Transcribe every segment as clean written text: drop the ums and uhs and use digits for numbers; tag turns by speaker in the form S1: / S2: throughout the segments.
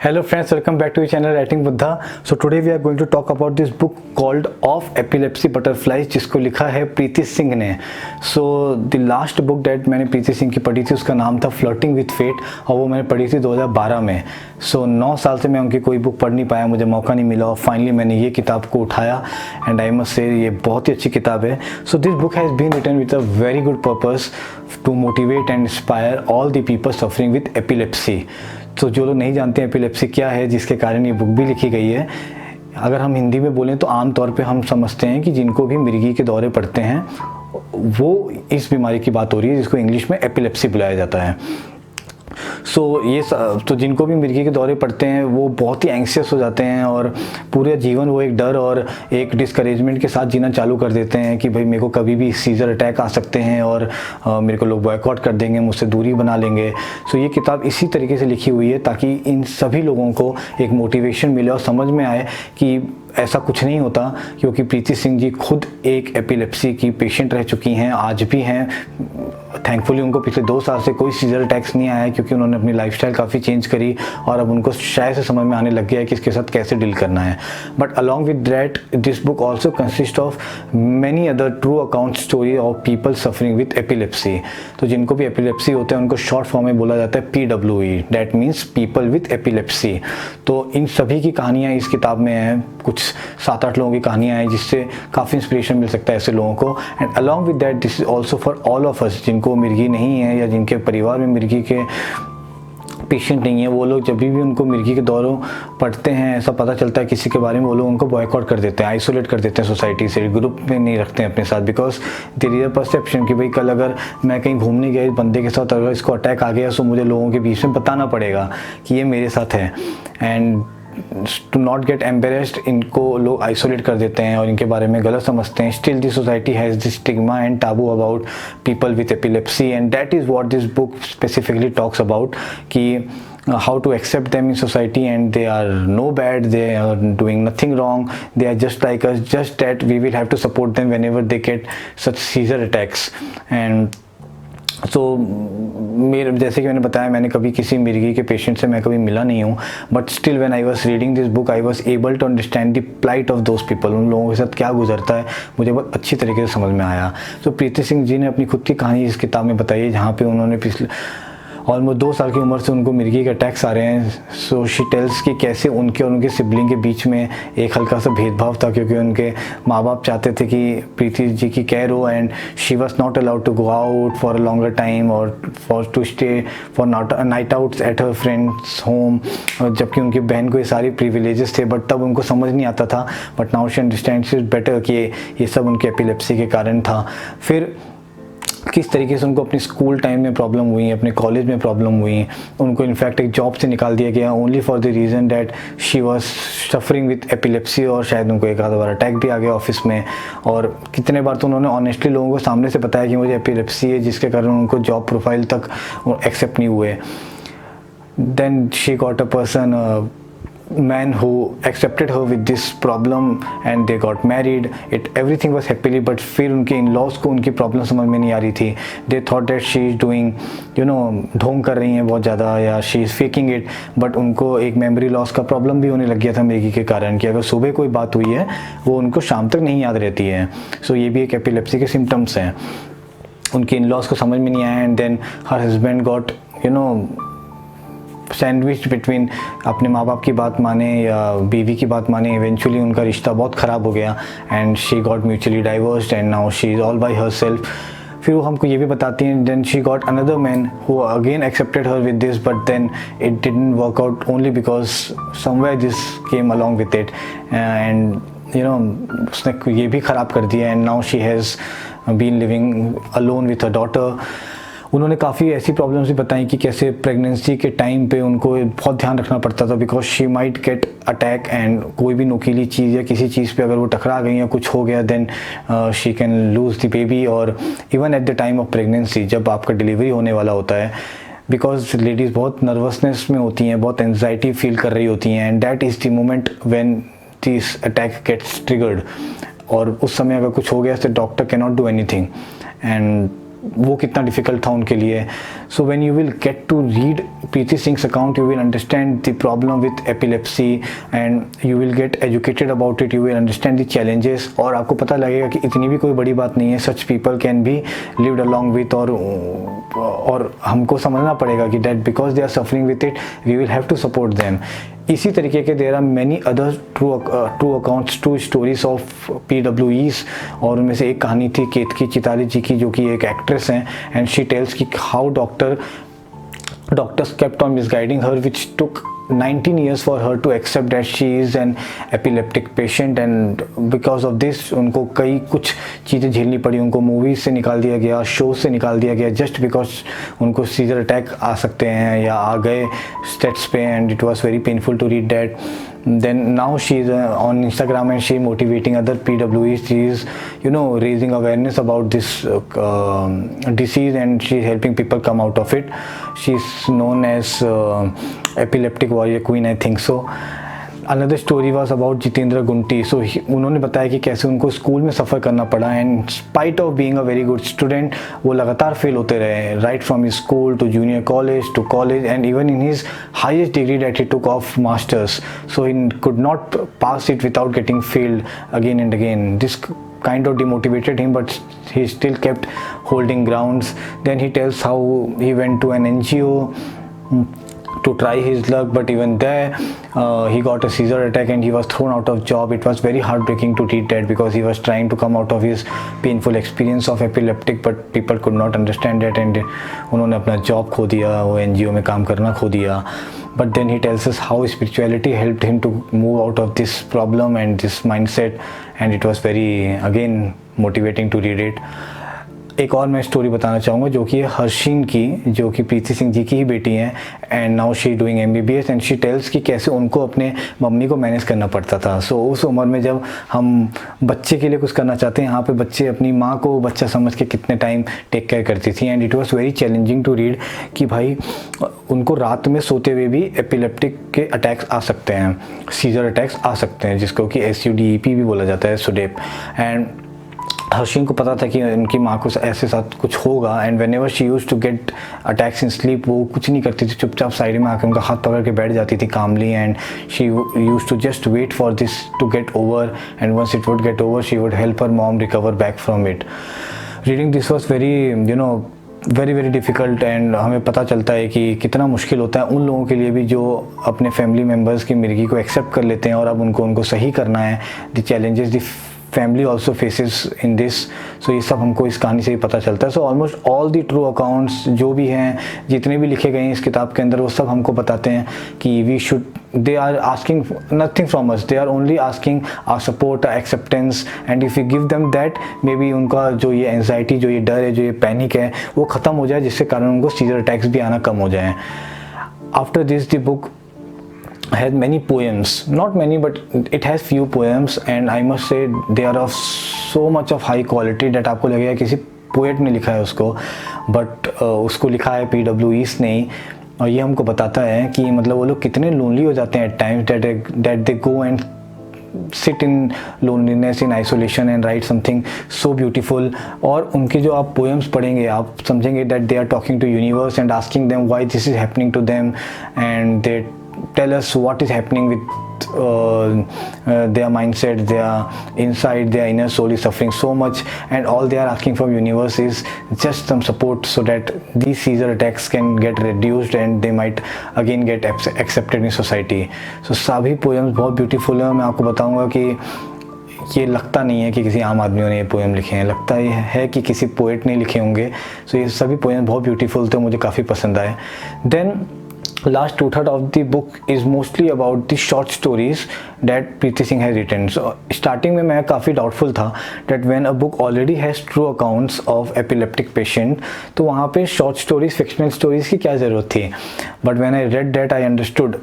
S1: Hello friends, welcome back to your channel Writing Buddha. So today we are going to talk about this book called Of Epilepsy Butterflies, जिसको लिखा है प्रीति सिंह ने. So the last book that मैंने प्रीति सिंह की पढ़ी थी उसका नाम था फ्लर्टिंग विद फेट और वो मैंने पढ़ी थी 2012 में. So 9 साल से मैं उनकी कोई बुक पढ़ नहीं पाया, मुझे मौका नहीं मिला और फाइनली मैंने ये किताब को उठाया एंड आई मस्ट से ये बहुत ही अच्छी किताब है. So this book has been written with a very good purpose to motivate and inspire all the people suffering with epilepsy. तो जो लोग नहीं जानते हैं एपिलेप्सी क्या है, जिसके कारण ये बुक भी लिखी गई है, अगर हम हिंदी में बोलें तो आम तौर पे हम समझते हैं कि जिनको भी मिर्गी के दौरे पड़ते हैं वो इस बीमारी की बात हो रही है जिसको इंग्लिश में एपिलेप्सी बुलाया जाता है. तो जिनको भी मिर्गी के दौरे पड़ते हैं वो बहुत ही एंग्शियस हो जाते हैं और पूरे जीवन वो एक डर और एक डिस्करेजमेंट के साथ जीना चालू कर देते हैं कि भाई मेरे को कभी भी सीजर अटैक आ सकते हैं और मेरे को लोग बॉयकॉट कर देंगे, मुझसे दूरी बना लेंगे. सो ये किताब इसी तरीके से लिखी हुई है ताकि इन सभी लोगों को एक मोटिवेशन मिले और समझ में आए कि ऐसा कुछ नहीं होता, क्योंकि प्रीति सिंह जी खुद एक एपिलेप्सी की पेशेंट रह चुकी हैं, आज भी हैं. थैंकफुली उनको पिछले 2 साल से कोई सीजर अटैक्स नहीं आया क्योंकि उन्होंने अपनी लाइफस्टाइल काफ़ी चेंज करी और अब उनको शायद से समझ में आने लग गया है कि इसके साथ कैसे डील करना है. But along with that this book also consist of many other true account story of people suffering with epilepsy. तो जिनको भी एपिलेप्सी होता है उनको शॉर्ट फॉर्म में बोला जाता है PWE, that means people with epilepsy. तो इन सभी की कहानियाँ इस किताब में हैं, कुछ 7-8 लोगों की कहानियाँ हैं जिससे काफ़ी इंस्पिरेशन मिल सकता है ऐसे लोगों को. And along with that this is also for all of us जिनको मिर्गी नहीं है या जिनके परिवार में मिर्गी के पेशेंट नहीं है. वो लोग जब भी उनको मिर्गी के दौरों पड़ते हैं, ऐसा पता चलता है किसी के बारे में, वो लोग उनको बॉयकॉट कर देते हैं, आइसोलेट कर देते हैं सोसाइटी से, ग्रुप में नहीं रखते हैं अपने साथ. Because there is a perception कि भाई कल अगर मैं कहीं घूमने गया इस बंदे के साथ, अगर इसको अटैक आ गया तो मुझे लोगों के बीच में बताना पड़ेगा कि ये मेरे साथ है. And to not get embarrassed इनको लोग आइसोलेट कर देते हैं और इनके बारे में गलत समझते हैं. Still this society has this stigma and Abu about people with epilepsy and that is what this book specifically talks about कि how to accept them in society and they are no bad, they are doing nothing wrong, they are just like us, just that we will have to support them whenever they get such seizure attacks. And तो मेरे जैसे कि मैंने बताया, मैंने कभी किसी मिर्गी के पेशेंट से मैं कभी मिला नहीं हूँ, but still when I was reading this book I was able to understand the plight of those people. उन लोगों के साथ क्या गुजरता है मुझे बहुत अच्छी तरीके से समझ में आया. तो प्रीति सिंह जी ने अपनी खुद की कहानी इस किताब में बताई है, जहाँ पे उन्होंने पिछले ऑलमोस्ट 2 साल की उम्र से उनको मिर्गी के अटैक्स आ रहे हैं. सो शी टेल्स कि कैसे उनके और उनके सिबलिंग के बीच में एक हल्का सा भेदभाव था क्योंकि उनके माँ बाप चाहते थे कि प्रीति जी की केयर हो and she was not allowed to go out for a longer time और for to stay for night outs at her friends home, जबकि उनकी बहन को ये सारी प्रिविलेजेस थे. बट तब उनको समझ नहीं आता था, but now she understands it better कि ये सब उनके एपिलेप्सी के कारण था. फिर किस तरीके से उनको अपनी स्कूल टाइम में प्रॉब्लम हुई, अपने कॉलेज में प्रॉब्लम हुई, उनको इनफैक्ट एक जॉब से निकाल दिया गया only for the reason that she was suffering with epilepsy और शायद उनको एक आधा बार अटैक भी आ गया ऑफिस में. और कितने बार तो उन्होंने ऑनेस्टली लोगों को सामने से बताया कि मुझे एपिलेप्सी है, जिसके कारण उनको जॉब प्रोफाइल तक एक्सेप्ट नहीं हुए. Then she got a person man who accepted her with this problem and they got married. Everything was happily, but फिर उनके in-laws को उनकी प्रॉब्लम समझ में नहीं आ रही थी. They thought that she is doing ढोंग कर रही हैं बहुत ज़्यादा या she is faking it. But उनको एक मेमोरी लॉस का प्रॉब्लम भी होने लग गया था मिर्गी के कारण कि अगर सुबह कोई बात हुई है वो उनको शाम तक नहीं याद रहती है. सो ये भी एक एपिलेप्सी के सिम्टम्स हैं. उनके इन-लॉज को समझ में नहीं आया and then her husband got sandwich between अपने माँ बाप की बात माने या बीवी की बात माने. इवेंचुअली उनका रिश्ता बहुत ख़राब हो गया and she got mutually divorced and now she is all by herself. फिर वो हमको ये भी बताती हैं then she got another man who again accepted her with this, but then it didn't work out only because somewhere this came along with it and उसने ये भी ख़राब कर दिया. And now she has been living alone with her daughter. उन्होंने काफ़ी ऐसी problems भी बताई कि कैसे प्रेगनेंसी के टाइम पे उनको बहुत ध्यान रखना पड़ता था because she might get attack and कोई भी नुकीली चीज़ या किसी चीज़ पे अगर वो टकरा गई या कुछ हो गया then she can lose the baby. और even at the time of pregnancy जब आपका डिलीवरी होने वाला होता है, बिकॉज लेडीज़ बहुत नर्वसनेस में होती हैं, बहुत एनजाइटी फील कर रही होती हैं and that is the moment when this attack gets triggered. और उस समय अगर कुछ हो गया तो doctor can not do anything. And वो कितना डिफ़िकल्ट था उनके लिए. So when you will get to read Preeti Singh's account, you will understand the problem with epilepsy and you will get educated about it. You will understand the challenges, और आपको पता लगेगा कि इतनी भी कोई बड़ी बात नहीं है. Such people can be lived along with, और हमको समझना पड़ेगा कि that because they are suffering with it, we will have to support them. इसी तरीके के there are many other true accounts, true stories of PWEs, और उनमें से एक कहानी थी केतकी चिताली जी की, जो कि एक एक्ट्रेस हैं, एंड शी टेल्स कि how doctors kept on misguiding her, which took 19 years for her to accept that she is an epileptic patient, and because of this उनको कई कुछ चीज़ें झेलनी पड़ी. उनको मूवीज़ से निकाल दिया गया, शो से निकाल दिया गया, जस्ट बिकॉज उनको सीजर अटैक आ सकते हैं या आ गए स्टेट्स पे, and it was very painful to read that. Then now she is on Instagram and she motivating other PWEs. She is, raising awareness about this disease, and she is helping people come out of it. She is known as epileptic warrior queen, I think so. Another story was about Jitendra Gunti. So उन्होंने बताया कि कैसे उनको school में सफ़र करना पड़ा, and spite of being a very good student वो लगातार फेल होते रहे, right from school to junior college to college, and even in his highest degree that he took of masters. So he could not pass it without getting failed again and again. This kind of demotivated him, but he still kept holding grounds. Then he tells how he went to an NGO to try his luck, but even there he got a seizure attack and he was thrown out of job. It was very heartbreaking to read that, because he was trying to come out of his painful experience of epileptic, but people could not understand that, and उन्होंने अपना job खो दिया, वो NGO में काम करना खो दिया. But then he tells us how spirituality helped him to move out of this problem and this mindset, and it was very again motivating to read it. एक और मैं स्टोरी बताना चाहूँगा, जो कि है हर्षिन की, जो कि प्रीति सिंह जी की ही बेटी हैं, and now she doing MBBS, and she tells कि कैसे उनको अपने मम्मी को मैनेज करना पड़ता था. सो उस उम्र में जब हम बच्चे के लिए कुछ करना चाहते हैं, यहाँ पे बच्चे अपनी माँ को बच्चा समझ के कितने टाइम टेक केयर करती थी, and it was very challenging to read कि भाई उनको रात में सोते हुए भी एपिलेप्टिक के अटैक्स आ सकते हैं, सीजर अटैक्स आ सकते हैं, जिसको कि SUDEP भी बोला जाता है, सुडेप. एंड हर्षिन को पता था कि उनकी माँ को ऐसे साथ कुछ होगा, and whenever she use to get attacks in sleep, वो कुछ नहीं करती थी, चुपचाप साइड में आकर उनका हाथ पकड़ के बैठ जाती थी calmly, and she use to just wait for this to get over, and once it would get over she would help her mom recover back from it. Reading this was very very difficult, and हमें पता चलता है कि कितना मुश्किल होता है उन लोगों के लिए भी जो अपने फैमिली मेम्बर्स की मिर्गी को एक्सेप्ट कर लेते हैं, और अब उनको सही करना है. The challenges the family also faces in this. So ये सब हमको इस कहानी से ही पता चलता है. So almost all the true accounts जो भी हैं, जितने भी लिखे गए हैं इस किताब के अंदर, वो सब हमको बताते हैं कि we should, they are asking nothing from us, they are only asking our support, our acceptance, and if we give them that, maybe उनका जो ये एंजाइटी, जो ये डर है, जो ये पैनिक है, वो ख़त्म हो जाए, जिससे कारण उनको सीजर अटैक्स भी आना कम हो जाए. After this the book has many poems, not many, but it has few poems, and I must say they are of so much of high quality that आपको लगेगा किसी पोएट ने लिखा है उसको, बट उसको लिखा है PWEs ने. और ये हमको बताता है कि मतलब वो लोग कितने लोनली हो जाते हैं at times, that they go and sit in loneliness, in isolation, and write something so beautiful. और उनके जो आप poems पढ़ेंगे, आप समझेंगे that they are talking to universe and asking them why this is happening to them, and they tell us what is happening with their mindset, their inside, their inner soul is suffering so much, and all they are asking from universe is just some support so that these seizure attacks can get reduced and they might again get accepted in society. So सभी poems बहुत beautiful है. मैं आपको बताऊंगा कि ये लगता नहीं है कि किसी आम आदमियों ने ये पोएम लिखे हैं, लगता है कि किसी पोएट ने लिखे होंगे. सो ये सभी पोएम बहुत ब्यूटीफुल थे, मुझे काफ़ी पसंद आए. Then last 2/3 of the book is mostly about the short stories that Preeti Singh has written. So starting में मैं काफ़ी doubtful था that when a book already has true accounts of epileptic patient, तो वहाँ पे short stories, fictional stories की क्या ज़रूरत थी. But when I read that, I understood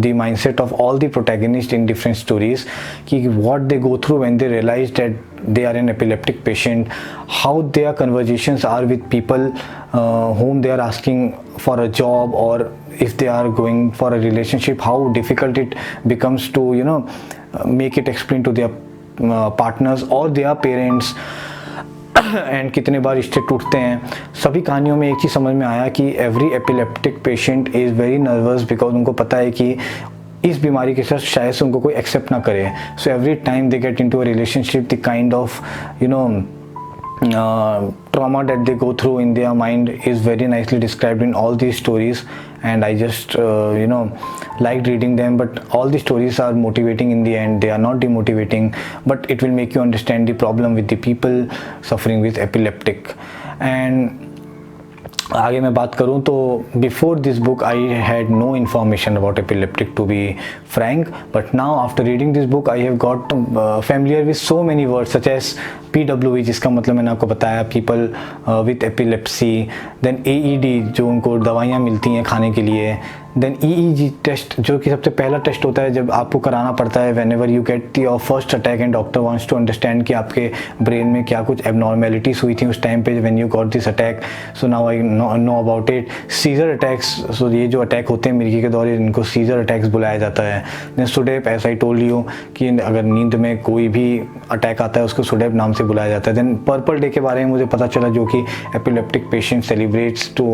S1: the mindset of all the protagonists in different stories, कि what they go through when they realize that they are an epileptic patient, how their conversations are with people whom they are asking for a job, or if they are going for a relationship, how difficult it becomes to make it explain to their partners or their parents. And कितने बार रिश्ते टूटते हैं। सभी कहानियों में एक चीज़ समझ में आया कि every epileptic patient is very nervous because उनको पता है कि इस बीमारी के साथ शायद से उनको कोई एक्सेप्ट ना करे। So every time they get into a relationship the kind of trauma that they go through in their mind is very nicely described in all these stories, and I just liked reading them. But all the stories are motivating in the end. They are not demotivating, but it will make you understand the problem with the people suffering with epileptic. And आगे मैं बात करूँ तो before this book I had no information about epileptic to be frank, but now after reading this book I have got familiar with so many words such as PWE, जिसका मतलब मैंने आपको बताया people with epilepsy, then AED जो उनको दवाइयाँ मिलती हैं खाने के लिए, देन EEG टेस्ट जो कि सबसे पहला टेस्ट होता है जब आपको कराना पड़ता है whenever you get your first attack and doctor wants to understand कि आपके ब्रेन में क्या कुछ एबनॉर्मेलिटीज़ हुई थी उस टाइम पे when you got this attack. So now I know about it. Seizure attacks, so ये जो अटैक होते हैं मिर्गी के दौरान इनको सीजर अटैक्स बुलाया जाता है। Then SUDEP, as I told you कि अगर नींद में कोई भी अटैक आता है उसको सुडेप नाम से बुलाया जाता है। देन पर्पल डे के बारे में मुझे पता चला जो कि epileptic patient celebrates to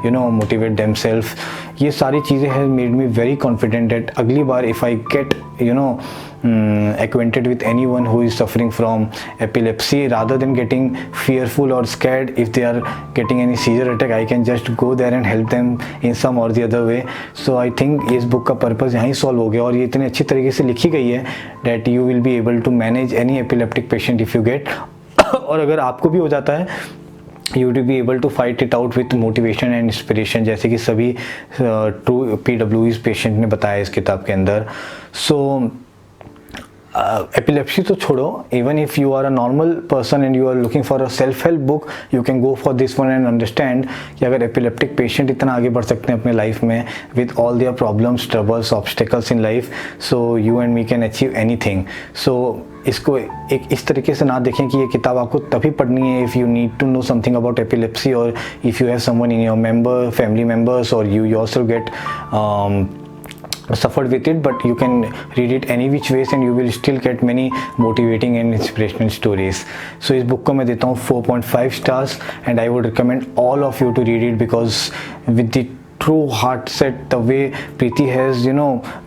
S1: motivate themselves. ये सारी चीज़ें हैं made me very confident that अगली बार if I get acquainted with anyone who is suffering from epilepsy, rather than getting fearful or scared if they are getting any seizure attack, I can just go there and help them in some or the other way. So I think इस book का purpose यहाँ ही solve हो गया, और ये इतने अच्छी तरीके से लिखी गई है that you will be able to manage any epileptic patient if you get और अगर आपको भी हो जाता है you would be able to fight it out with motivation and inspiration, जैसे कि सभी ट्रू PWEs पेशेंट ने बताया इस किताब के अंदर। सो एपिलेप्सी तो छोड़ो, even if you are a normal person and you are looking for a self help book, you can go for this one and understand कि अगर एपिलेप्टिक पेशेंट इतना आगे बढ़ सकते हैं अपने लाइफ में with all their problems, troubles, obstacles in life, so you and me can achieve anything. So इसको एक इस तरीके से ना देखें कि ये किताब आपको तभी पढ़नी है if you need to know something about epilepsy, और if you have someone in your family members, or you yourself get suffered with it, but you can read it any which ways and you will still get many motivating and inspirational stories. So इस book को मैं देता हूँ 4.5 stars, and I would recommend all of you to read it because with the true heart set, the way Preeti has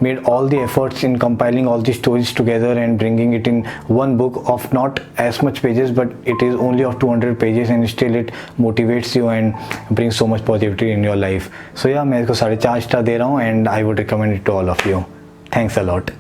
S1: made all the efforts in compiling all the stories together and bringing it in one book of not as much pages, but it is only of 200 pages, and still it motivates you and brings so much positivity in your life. So yeah, मैं इसको 4.5 star दे रहा हूँ, and I would recommend it to all of you. Thanks a lot.